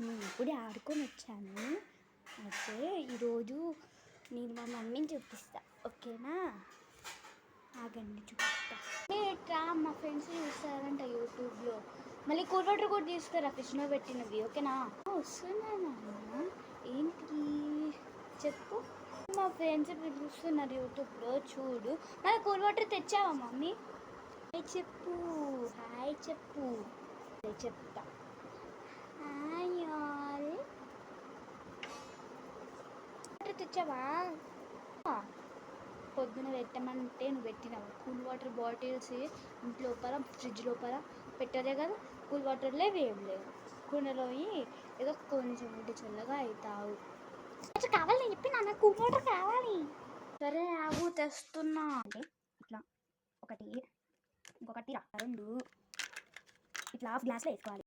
నేను ఇప్పుడే ఆడుకొని వచ్చాను. అయితే ఈరోజు నేను మా మమ్మీని చూపిస్తా, ఓకేనా? ఆగండి చూపిస్తా. ఇట్లా మా ఫ్రెండ్స్ చూస్తారంట యూట్యూబ్లో. మళ్ళీ కూల్ వాటర్ కూడా తీసుకురా, ఫ్రిడ్జ్లో పెట్టినవి, ఓకేనా? వస్తున్నాను. ఏంటి చెప్పు. మా ఫ్రెండ్స్ పిలుస్తున్నారు యూట్యూబ్లో, చూడు. మళ్ళీ కూల్ వాటర్ తెచ్చావా మమ్మీ? హాయ్ చెప్పు, హాయ్ చెప్పు. చెప్తా. Hi all. వాటర్ తెచ్చావా? పొద్దున పెట్టమంటే నువ్వు పెట్టినావు. కూల్ వాటర్ బాటిల్స్ ఇంటి లోపల ఫ్రిడ్జ్ లోపల పెట్టలే కదా. కూల్ వాటర్ లేవు, ఏం లేవు. కుండలో ఏదో కొంచెం ఉంటే చల్లగా అవుతావు. కావాలి, నేను చెప్పి నాకు కూల్ వాటర్ కావాలి. సరే ఆగు, తెస్తున్నా. అంటే ఇట్లా ఒకటి, ఇంకొకటి రెండు ఇట్లా గ్లాస్లో వేసుకోవాలి.